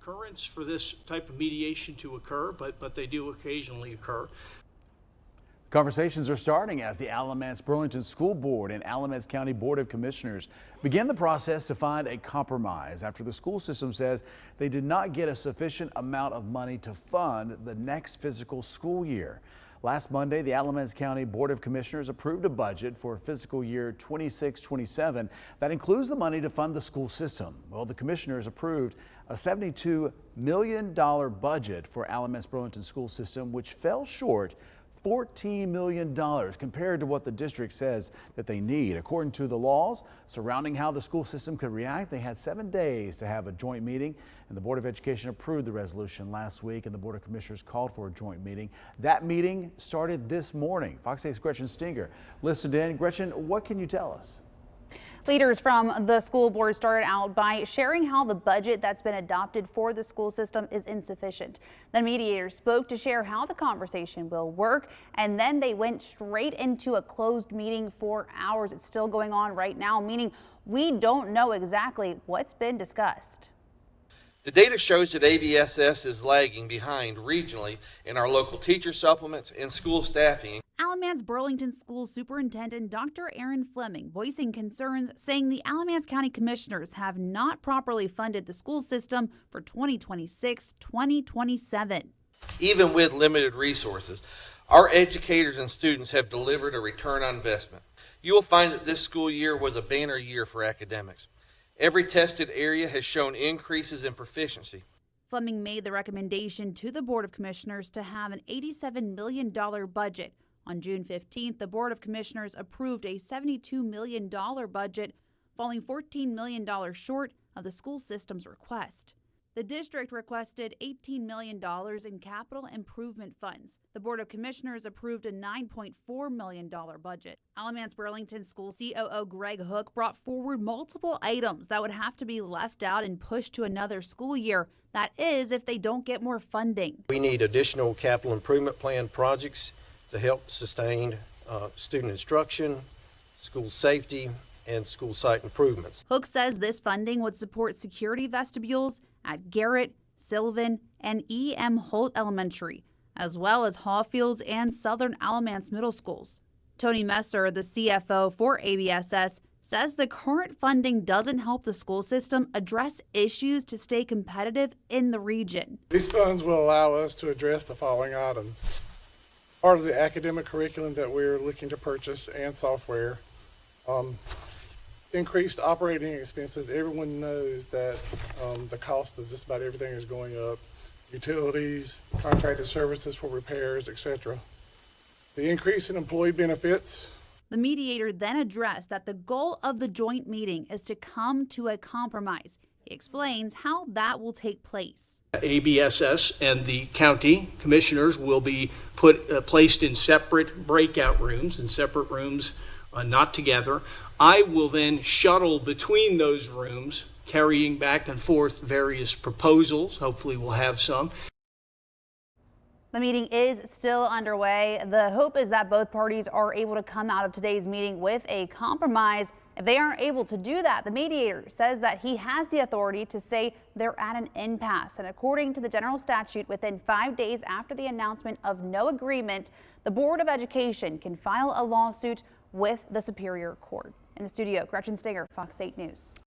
occurrence for this type of mediation to occur, but they do occasionally occur. Conversations are starting as the Alamance Burlington School Board and Alamance County Board of Commissioners begin the process to find a compromise after the school system says they did not get a sufficient amount of money to fund the next fiscal school year. Last Monday, the Alamance County Board of Commissioners approved a budget for fiscal year 26-27 that includes the money to fund the school system. Well, the commissioners approved a $72 million budget for Alamance Burlington School System, which fell short $14 million compared to what the district says that they need. According to the laws surrounding how the school system could react, they had 7 days to have a joint meeting, and the Board of Education approved the resolution last week, and the Board of Commissioners called for a joint meeting. That meeting started this morning. Fox 8's Gretchen Stinger listened in. Gretchen, what can you tell us? Leaders from the school board started out by sharing how the budget that's been adopted for the school system is insufficient. The mediators spoke to share how the conversation will work, and then they went straight into a closed meeting for hours. It's still going on right now, meaning we don't know exactly what's been discussed. The data shows that ABSS is lagging behind regionally in our local teacher supplements and school staffing. Alamance Burlington School Superintendent Dr. Aaron Fleming voicing concerns, saying the Alamance County Commissioners have not properly funded the school system for 2026-2027. Even with limited resources, our educators and students have delivered a return on investment. You will find that this school year was a banner year for academics. Every tested area has shown increases in proficiency. Fleming made the recommendation to the Board of Commissioners to have an $87 million budget. On June 15th, the Board of Commissioners approved a $72 million budget, falling $14 million short of the school system's request. The district requested $18 million in capital improvement funds. The Board of Commissioners approved a $9.4 million budget. Alamance Burlington School COO Greg Hook brought forward multiple items that would have to be left out and pushed to another school year. That is, if they don't get more funding. We need additional capital improvement plan projects to help sustain student instruction, school safety, and school site improvements. Hook says this funding would support security vestibules at Garrett, Sylvan, and E.M. Holt Elementary, as well as Hawfields and Southern Alamance Middle Schools. Tony Messer, the CFO for ABSS, says the current funding doesn't help the school system address issues to stay competitive in the region. These funds will allow us to address the following items. Part of the academic curriculum that we're looking to purchase and software. Increased operating expenses. Everyone knows that the cost of just about everything is going up. Utilities, contracted services for repairs, etc. The increase in employee benefits. The mediator then addressed that the goal of the joint meeting is to come to a compromise. He explains how that will take place. ABSS and the county commissioners will be placed in separate breakout rooms, not together. I will then shuttle between those rooms, carrying back and forth various proposals. Hopefully we'll have some. The meeting is still underway. The hope is that both parties are able to come out of today's meeting with a compromise. If they aren't able to do that, the mediator says that he has the authority to say they're at an impasse. And according to the general statute, within 5 days after the announcement of no agreement, the Board of Education can file a lawsuit with the Superior Court. In the studio, Gretchen Stinger, Fox 8 News.